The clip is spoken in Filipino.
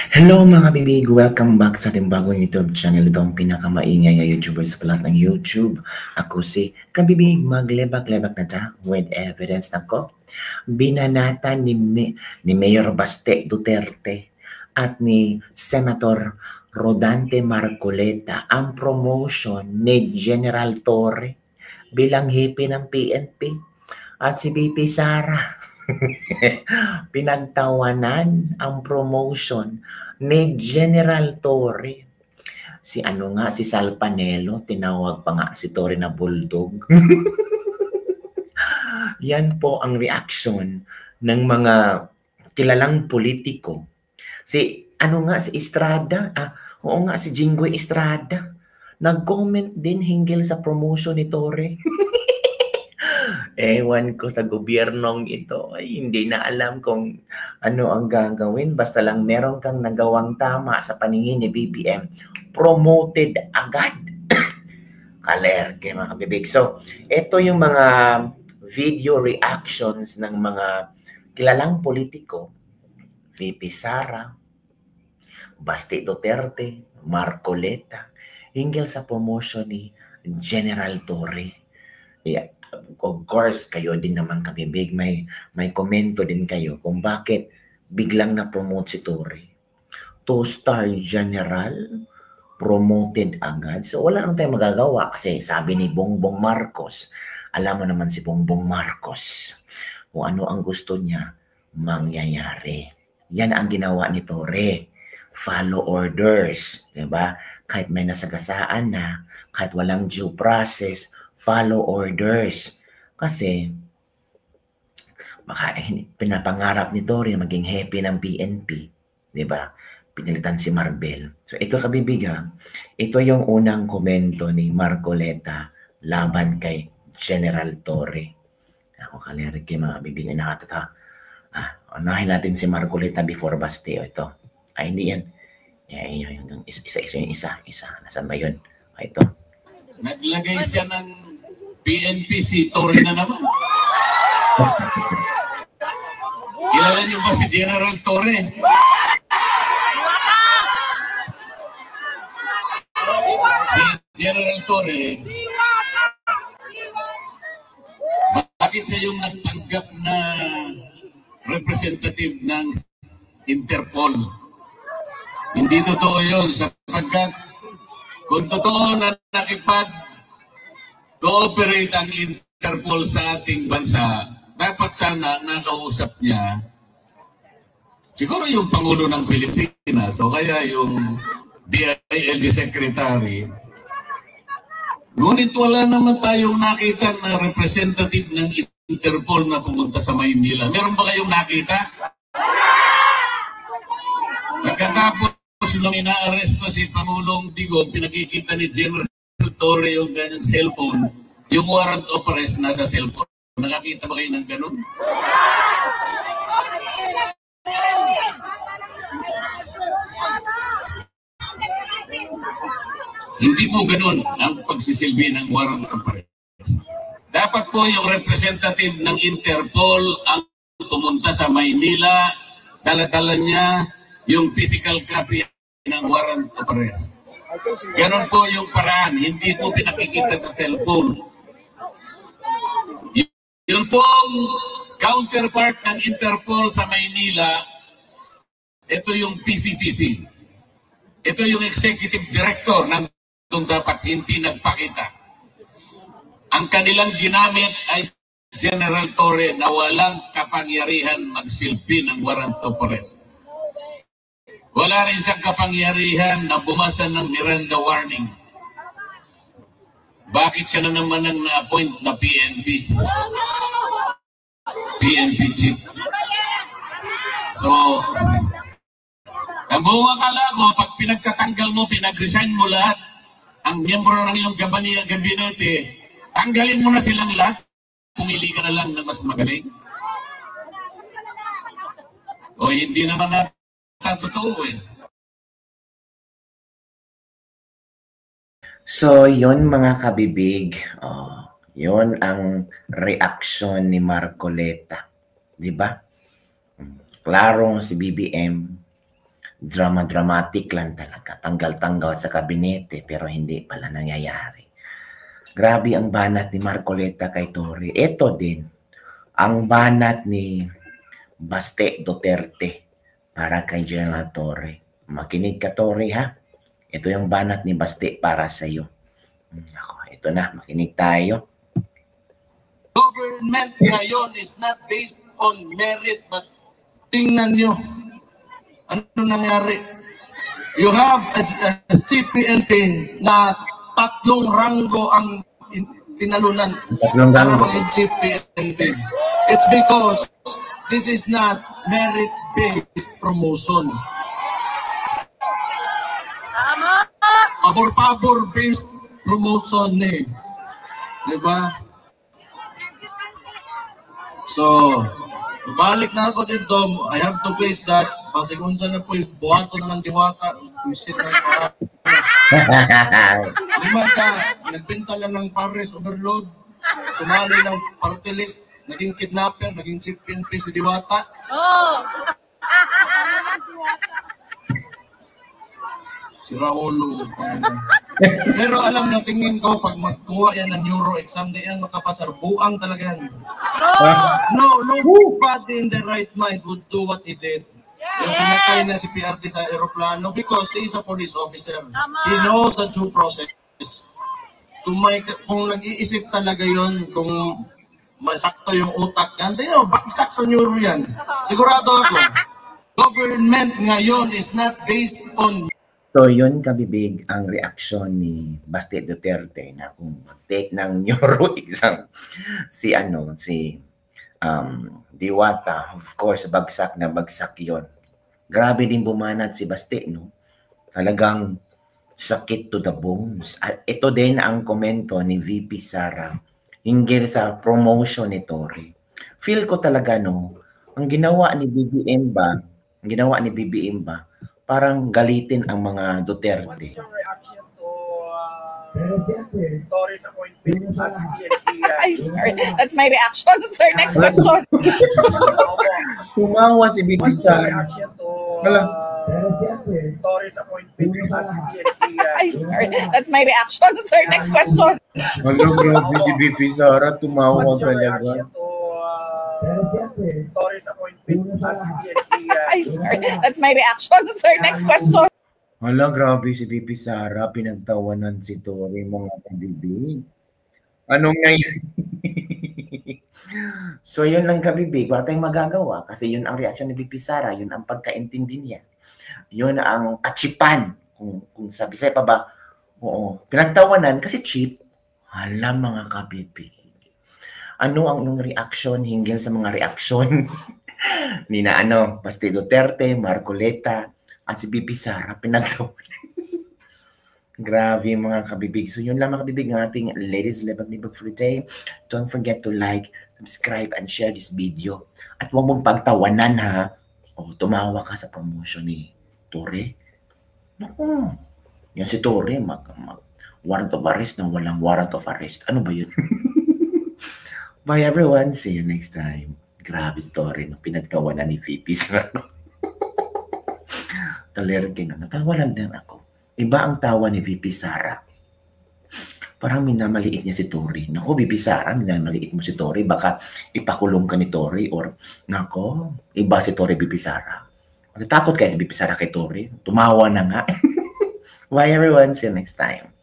Hello mga bibig! Welcome back sa ating bagong YouTube channel. Ito ang pinakamaingay na YouTuber sa palat ng YouTube. Ako si Kabibig, maglebak-lebak na ta with evidence na ko. Binanata ni Mayor Baste Duterte at ni Senator Rodante Marcoleta ang promotion ni General Torre bilang hipi ng PNP at si VP Sara. Pinagtawanan ang promotion ni General Torre. Si Sal Panelo, tinawag pa nga si Torre na bulldog. Yan po ang reaction ng mga kilalang politiko. Si Estrada, oo nga, si Jinggoy Estrada, nag-comment din hinggil sa promotion ni Torre. Ewan ko sa gobyernong ito, ay hindi na alam kung ano ang gagawin. Basta lang meron kang nagawang tama sa paningin ni BBM, promoted agad. Kalerge mga kabibig. So, ito yung mga video reactions ng mga kilalang politiko. VP Sara, Baste Duterte, Marcoleta, hinggil sa promotion ni General Torre. Yeah. Of course, kayo din naman kabibig, may komento din kayo kung bakit biglang na-promote si Torre. Two-star general, promoted agad. So wala nang tayo magagawa kasi sabi ni Bongbong Marcos, alam mo naman si Bongbong Marcos, kung ano ang gusto niya, mangyayari. Yan ang ginawa ni Torre. Follow orders, diba? Kahit may nasagasaan na, kahit walang due process, follow orders. Kasi baka pinapangarap ni Torre maging happy ng PNP, 'di ba? Pinilitan si Marbel. So ito kabibiga, ito yung unang komento ni Marcoleta laban kay General Torre. Ako kalirik kay mga bibig na nakatata. Unahin natin si Marcoleta before Baste. Ito. Ay, hindi yan. Yung isa. Nasaan ba yun? Ito. Naglagay siya ng PNP si Torre na naman. Kilala niyo ba si General Torre? Si General Torre, bakit siya yung nagtanggap na representative ng Interpol? Hindi totoo yun sapagkat kung totoo na nakipag-cooperate ang Interpol sa ating bansa, dapat sana nakausap niya siguro yung Pangulo ng Pilipinas o kaya yung DILG Secretary. Ngunit wala naman tayong nakita na representative ng Interpol na pumunta sa Maynila. Meron ba kayong nakita? Pagkatapos nung ina-arresto si Pangulong Digong, pinakikita ni General Torre yung ganyang cellphone, yung warrant of arrest nasa cellphone. Nakakita ba kayo ng ganun? Hindi po ganun ang pagsisilbi ng warrant of arrest. Dapat po yung representative ng Interpol ang pumunta sa Maynila, dala-dala niya yung physical copy ng warrant of arrest. Ganon po yung paraan, hindi po pinakikita sa cellphone. Yun pong counterpart ng Interpol sa Maynila, ito yung PCTC. Ito yung executive director ng itong dapat hindi nagpakita. Ang kanilang ginamit ay General Torre na walang kapangyarihan magsilbi ng warrant of arrest. Wala rin siyang kapangyarihan na bumasa ng Miranda warnings. Bakit siya na naman ang na-appoint na PNP? PNP chief. So, ang buong akala ko, pag pinagtatanggal mo, pinag-resign mo lahat, ang miyembro ng iyong gabinete, tanggalin mo na silang lahat, pumili ka na lang na mas magaling. O hindi naman natin totoo eh. So, yun mga kabibig, yun ang reaksyon ni Marcoleta. Di ba? Klaro si BBM dramatic lang talaga. Tanggal-tanggal sa kabinete pero hindi pala nangyayari. Grabe ang banat ni Marcoleta kay Torre. Ito din, ang banat ni Baste Duterte para kay General Torre. Makinig ka, Torre, ha? Ito yung banat ni Baste para sa iyo. Ako, ito na, makinig tayo. Government ngayon is not based on merit, but tingnan nyo, ano nangyari? You have a chief PNP na 3 ranggo ang tinalunan para maging chief PNP. It's because this is not merit-based promotion. Pabor-pabor-based promotion eh. Diba? So, balik na ako dito. I have to face that. Kasi kung saan na po yung buhato na ng diwata, visit na ito. Lima ka, nagbenta lang ng Paris overload, sumali ng party list, naging kidnapper, naging chief PNP si Diwata. Si Raulo. Pero alam niyo, tingin ko, pag magkuha yan ng neuro exam, di yan makapasar. Buang talaga yan. Nobody in the right mind would do what he did. Yung sinakay na si PRT sa aeroplano because he is a police officer. He knows the due process. Kung nag-iisip talaga yon, kung masakto yung utak yan, tayo, baksak sa neuro yan. Sigurado ako, government ngayon is not based on... So yun, kabibig, ang reaksyon ni Baste Duterte na kung take ng neuro exam si Diwata, of course, bagsak na bagsak yon. Grabe din bumanat si Baste, no? Talagang sakit to the bones. At ito din ang komento ni VP Sara hinggil sa promotion ni Torre. Feel ko talaga, no, ang ginawa ni BBM ba, parang galitin ang mga Duterte. What's your reaction to Torre's appointment as PNP? Ay, sorry. That's my reaction. Sir, next question. Tumawa si VP What's your Sara. reaction to Torre's appointment as PNP? Ay, sorry. That's my reaction. Sir, next question. Ano, grabe si VP Sara, tumawa What's your talaga. reaction to Torre's appointment as PNP? Ay, sorry. That's my reaction. Sir, next question. Hala, grabe si VP Sara, pinagtawanan si Torre, mga kabibig. Anong ngayon? So yun lang, kabibig, wala tayong magagawa kasi yun ang reaksyon ni VP Sara, yun ang pagkaintindi niya. Yun ang kachipan. Kung sabi sa'yo pa ba, oo, pinagtawanan kasi cheap. Hala, mga kabibig. Ano ang inyong reaksyon hinggil sa mga reaksyon ni na Baste Duterte, Marcoleta, at si VP Sara, pinagtawanan. Grabe mga kabibig. So yun lang mga kabibig ng ating Ladies Live Libog for today. Don't forget to like, subscribe, and share this video. At huwag mong pagtawanan ha. O tumawa ka sa promotion ni Torre. Naku, yan si Torre, warrant of arrest na walang warrant of arrest. Ano ba yun? Bye everyone. See you next time. Grabe si Torre, no? Pinagtawanan ni VP Sara. Talerking na. Natawanan din ako. Iba ang tawa ni VP Sara. Parang minamaliit niya si Torre. Naku, VP Sara, minamaliit mo si Torre. Baka ipakulong ka ni Torre or, nako, iba si Torre, VP Sara. Natatakot kaya si VP Sara kay Torre. Tumawa na nga. Bye everyone. See you next time.